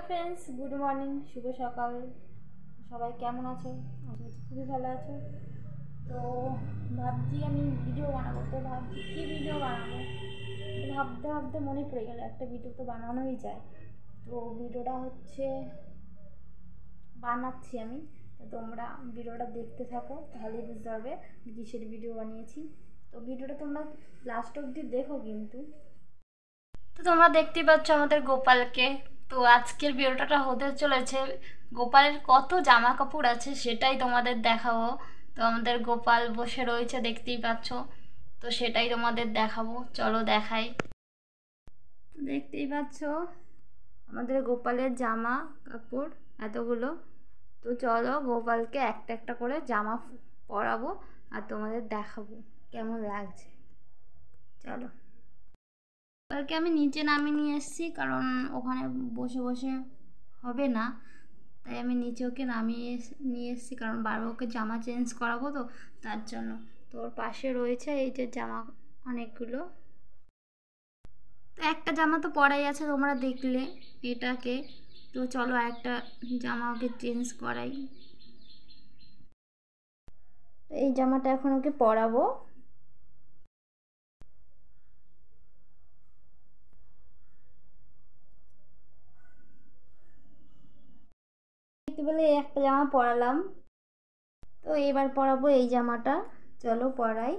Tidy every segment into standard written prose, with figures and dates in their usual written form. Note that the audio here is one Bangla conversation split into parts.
ফ্রেন্ডস, গুড মর্নিং, শুভ সকাল। সবাই কেমন আছো? খুবই ভালো আছো। তো ভাবছি আমি ভিডিও বানাবো, তো ভাবছি কী ভিডিও বানাবো। তো ভাবতে ভাবতে মনে পড়ে গেল একটা ভিডিও তো বানানোই যায়। তো ভিডিওটা হচ্ছে বানাচ্ছি আমি। তো তোমরা ভিডিওটা দেখতে থাকো, তাহলেই বুঝতে পারবে কিসের ভিডিও বানিয়েছি। তো ভিডিওটা তোমরা লাস্ট অবধি দেখো কিন্তু। তো তোমরা দেখতেই পাচ্ছ আমাদের গোপালকে। তো আজকের ভিডিওটা হতে চলেছে গোপালের কত জামা কাপড় আছে সেটাই তোমাদের দেখাবো। তো আমাদের গোপাল বসে রয়েছে দেখতেই পাচ্ছ, তো সেটাই তোমাদের দেখাবো, চলো দেখাই। তো দেখতেই পাচ্ছ আমাদের গোপালের জামা কাপড় এতগুলো। তো চলো গোপালকে একটা একটা করে জামা পরাবো আর তোমাদের দেখাবো কেমন লাগছে। চলো, গোপালকে আমি নিচে নামিয়ে নিয়ে এসেছি, কারণ ওখানে বসে বসে হবে না, তাই আমি নিচে ওকে নামিয়ে নিয়ে এসেছি, কারণ বারবার ওকে জামা চেঞ্জ করাবো, তো তার জন্য। তো ওর পাশে রয়েছে এই যে জামা অনেকগুলো। তো একটা জামা তো পরাই আছে, তোমরা দেখলে এটাকে। তো চলো আরেকটা জামা ওকে চেঞ্জ করাই। এই জামাটা এখন ওকে পরাবো। দেখতে পেলে একটা জামা পরালাম, তো এবার পরাবো এই জামাটা। চলো পরাই।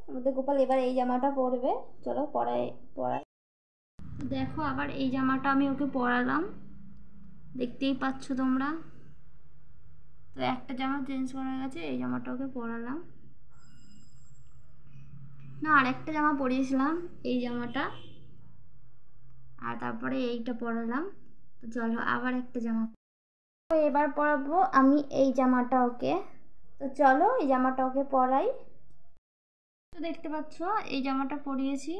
আমাদের গোপাল এবার এই জামাটা পরবে, চলো পরাই পরাই। দেখো আবার এই জামাটা আমি ওকে পরালাম, দেখতেই পাচ্ছ তোমরা। তো একটা জামা চেঞ্জ করা গেছে, এই জামাটা ওকে পরালাম। না, আরেকটা জামা পরিয়েছিলাম, এই জামাটা, আর তারপরে এইটা পরালাম। তো চলো আবার একটা জামা। তো এবার পরাবো আমি এই জামাটা ওকে। তো চলো এই জামাটা ওকে পরাই। তো দেখতে পাচ্ছ এই জামাটা পরিয়েছি।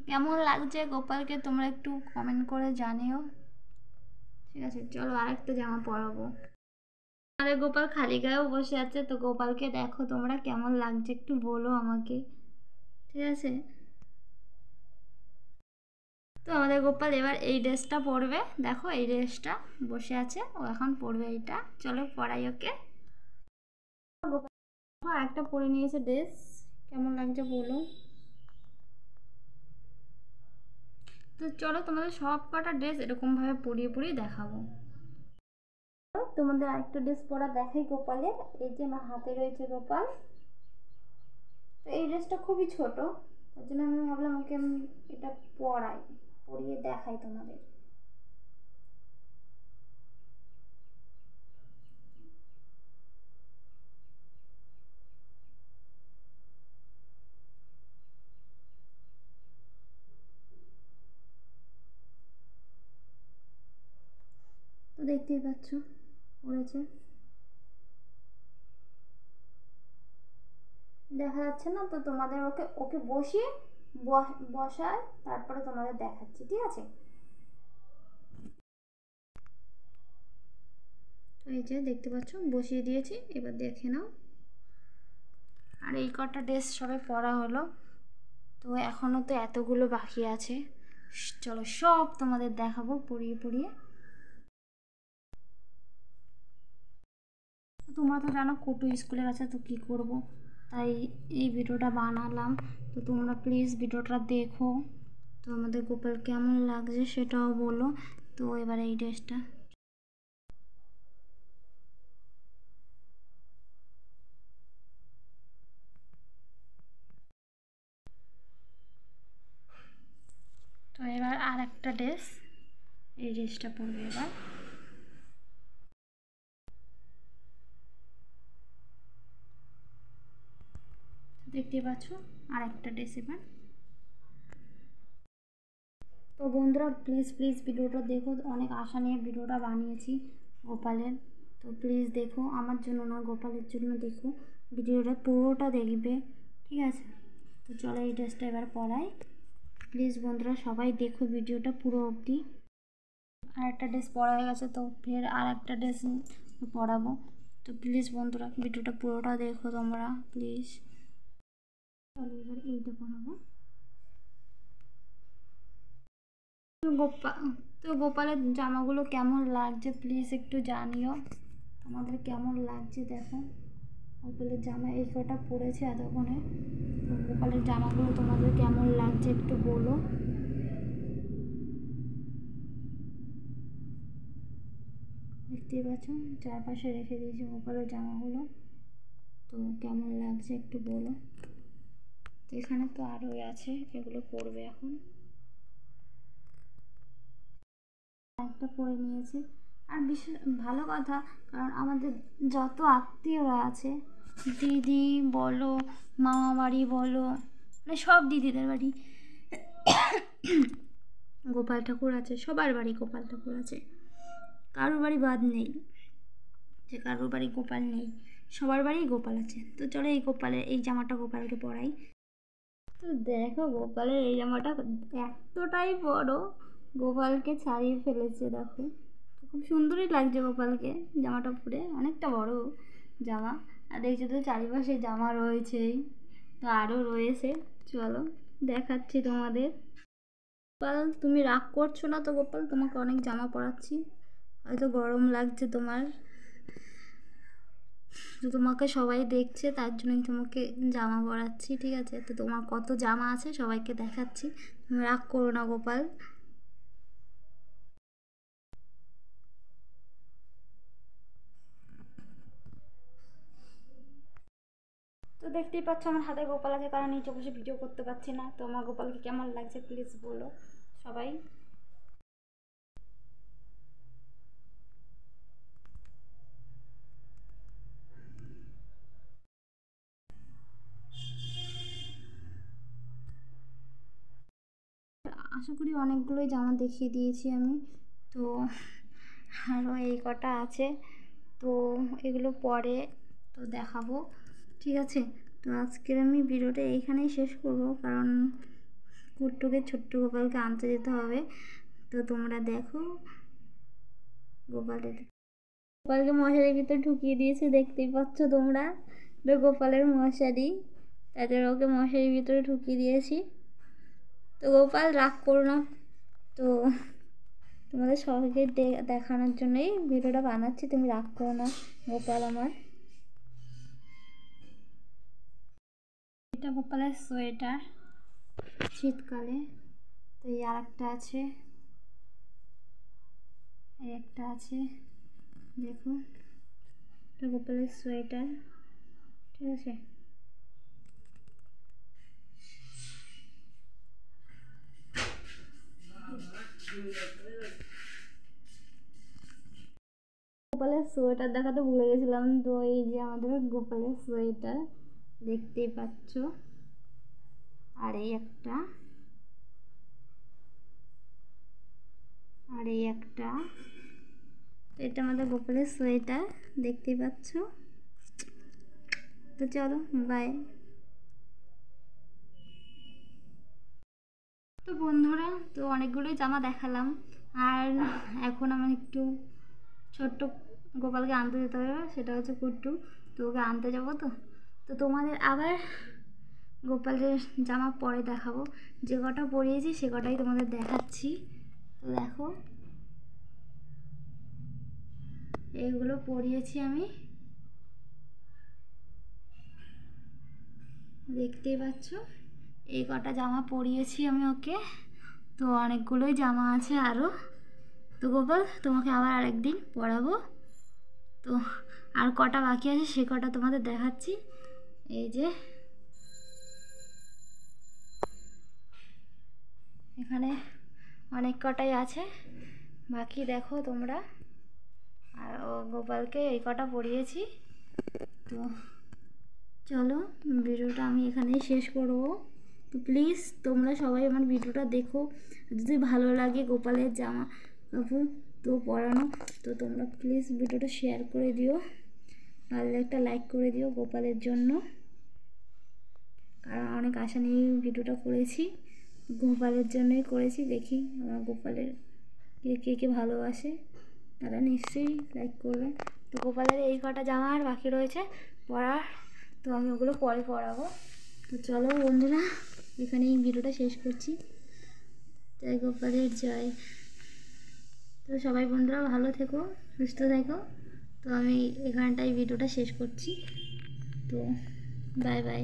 কেমন লাগছে গোপালকে তোমরা একটু কমেন্ট করে জানিও। ঠিক আছে, চলো আরেকটা জামা পরাবো। আমাদের গোপাল খালি গায়েও বসে আছে, তো গোপালকে দেখো তোমরা কেমন লাগছে একটু বলো আমাকে, ঠিক আছে। তো আমাদের গোপাল এবার এই ড্রেসটা পরবে, দেখো এই ড্রেসটা বসে আছে, ও এখন পরবে এইটা। চলো পরাই ওকে। গোপাল আর একটা পরে নিয়েছে ড্রেস, কেমন লাগছে বলো। তো চলো তোমাদের সব কটা ড্রেস এরকমভাবে পরিয়ে পরিয়ে দেখাবো। তোমাদের আরেকটা ড্রেস পরা দেখাই গোপালের। এই যে আমার হাতে রয়েছে গোপাল। তো এই ড্রেসটা খুবই ছোট, তার জন্য আমি ভাবলাম ওকে আমি এটা পরাই, পরিয়ে দেখাই তোমাদের। তো দেখতেই পাচ্ছ পড়েছে, দেখা যাচ্ছে না? তো তোমাদের ওকে ওকে বসিয়ে বসায় তারপরে তোমাদের দেখাচ্ছি, ঠিক আছে। তো এই যে দেখতে পাচ্ছ বসিয়ে দিয়েছি, এবার দেখে নাও। আর এই কটা ড্রেস সবে পরা হলো, তো এখনও তো এতগুলো বাকি আছে। চলো সব তোমাদের দেখাবো পরিয়ে পরিয়ে। তোমরা তো জানো কুটু স্কুলে গেছে, তো কী করব, তাই এই ভিডিওটা বানালাম। তো তোমরা প্লিজ ভিডিওটা দেখো। তো আমাদের গোপাল কেমন লাগছে সেটাও বলো। তো এবার এই ড্রেসটা, তো এবার আর একটা ড্রেস, এই ড্রেসটা পরবে এবার। দেখতে পাচ্ছ আর একটা ড্রেস এবার। তো বন্ধুরা প্লিজ প্লিজ ভিডিওটা দেখো, অনেক আশা নিয়ে ভিডিওটা বানিয়েছি গোপালের। তো প্লিজ দেখো, আমার জন্য না গোপালের জন্য দেখো, ভিডিওটা পুরোটা দেখবে, ঠিক আছে। তো চলো এই ড্রেসটা এবার পরাই। প্লিজ বন্ধুরা সবাই দেখো ভিডিওটা পুরো অবধি। আর একটা ড্রেস পরা হয়ে গেছে, তো ফের আর একটা ড্রেস পরাবো। তো প্লিজ বন্ধুরা ভিডিওটা পুরোটা দেখো তোমরা প্লিজ। চলো এবার এইটা পরাবো। গোপালের জামাগুলো কেমন লাগছে প্লিজ একটু জানিও, তোমাদের কেমন লাগছে দেখো। গোপালের জামা এই কটা পরেছে এতক্ষণে, তো গোপালের জামাগুলো তোমাদের কেমন লাগছে একটু বলো। দেখতেই পাচ্ছ চারপাশে রেখে দিয়েছি গোপালের জামাগুলো, তো কেমন লাগছে একটু বলো। তো এখানে তো আরোই আছে, এগুলো পরবে এখন। একটা পরে নিয়েছি। আর বিশেষ ভালো কথা, কারণ আমাদের যত আত্মীয়রা আছে, দিদি বলো, মামা বাড়ি বলো, মানে সব দিদিদের বাড়ি গোপাল ঠাকুর আছে, সবার বাড়ি গোপাল ঠাকুর আছে, কারোর বাড়ি বাদ নেই যে কারোর বাড়ি গোপাল নেই, সবার বাড়ি গোপাল আছে। তো চলো এই জামাটা গোপালকে পরাই। তো দেখো গোপালের এই জামাটা এতটাই বড়, গোপালকে ছাড়িয়ে ফেলেছে দেখো। খুব সুন্দরই লাগছে গোপালকে জামাটা পরে, অনেকটা বড় জামা। আর দেখছো তো চারিপাশে জামা রয়েছেই, তো আরও রয়েছে, চলো দেখাচ্ছি তোমাদের। গোপাল তুমি রাগ করছো না তো? গোপাল তোমাকে অনেক জামা পরাচ্ছি, হয়তো গরম লাগছে তোমার, তো তোমাকে সবাই দেখছে তার জন্যই তোমাকে জামা পরাচ্ছি, ঠিক আছে? তো তোমার কত জামা আছে সবাইকে দেখাচ্ছি, তুমি রাগ করো না গোপাল। তো দেখতেই পাচ্ছ আমার হাতে গোপাল আছে, কারণ নিচে বসে ভিডিও করতে পারছি না। তো আমার গোপালকে কেমন লাগছে প্লিজ বলো সবাই। আশা করি অনেকগুলোই জামা দেখিয়ে দিয়েছি আমি, তো আরও এই কটা আছে, তো এগুলো পরে তো দেখাবো, ঠিক আছে? তো আজকের আমি ভিডিওটা এইখানেই শেষ করব, কারণ কুট্টুকে ছোট্ট গোপালকে আনতে যেতে হবে। তো তোমরা দেখো গোপালকে মশারির ভিতরে ঢুকিয়ে দিয়েছে, দেখতেই পাচ্ছ তোমরা, তো গোপালের মশারি, তাদের ওকে মশারির ভিতরে ঢুকিয়ে দিয়েছি। তো গোপাল রাগ করো না, তো তোমাদের সবাইকে দেখানোর জন্যই ভিডিওটা বানাচ্ছি, তুমি রাগ করো না গোপাল আমার। এটা গোপালের সোয়েটার শীতকালে। তো এই আর একটা আছে, এই একটা আছে, দেখো এটা গোপালের সোয়েটার, ঠিক আছে? গোপালের সোয়েটার দেখাতে ভুলে গেছিলাম, তো এই যে আমাদের গোপালের সোয়েটার দেখতেই পাচ্ছ। আর এই একটা, আর এই একটা, তো এটা আমাদের গোপালের সোয়েটার দেখতেই পাচ্ছ। তো চলো বাই। তো বন্ধুরা, তো অনেকগুলোই জামা দেখালাম, আর এখন আমার একটু ছোট্ট গোপালকে আনতে যেতে হবে, সেটা হচ্ছে কুট্টু, তো ওকে আনতে যাবো। তো তো তোমাদের আবার গোপালের জামা পরে দেখাবো, যে কটা পরিয়েছি সে কটাই তোমাদের দেখাচ্ছি। তো দেখো এইগুলো পরিয়েছি আমি, দেখতেই পাচ্ছ এই কটা জামা পরিয়েছি আমি ওকে, তো অনেকগুলোই জামা আছে আরও। তো গোপাল তোমাকে আবার আরেকদিন পরাবো, তো আর কটা বাকি আছে সে কটা তোমাদের দেখাচ্ছি। এই যে এখানে অনেক কটাই আছে বাকি, দেখো তোমরা। আর ও গোপালকে এই কটা পরিয়েছি। তো চলো ভিডিওটা আমি এখানেই শেষ করব। তো প্লিজ তোমরা সবাই আমার ভিডিওটা দেখো, যদি ভালো লাগে গোপালের জামা কাপড় তো পরানো, তো তোমরা প্লিজ ভিডিওটা শেয়ার করে দিও, ভালো একটা লাইক করে দিও গোপালের জন্য, কারণ অনেক আশা নিয়ে ভিডিওটা করেছি, গোপালের জন্যই করেছি। দেখি আমার গোপালের কে কে ভালোবাসে, তারা নিশ্চয়ই লাইক করবে। তো গোপালের এই কটা জামা আর বাকি রয়েছে পরার, তো আমি ওগুলো পরে পরাবো। তো চলো বন্ধুরা, এখানেই ভিডিওটা শেষ করছি। তো জয় গোপালের জয়। তো সবাই বন্ধুরা ভালো থেকো, সুস্থ থেকো। তো আমি এখানটাই ভিডিওটা শেষ করছি। তো বাই বাই।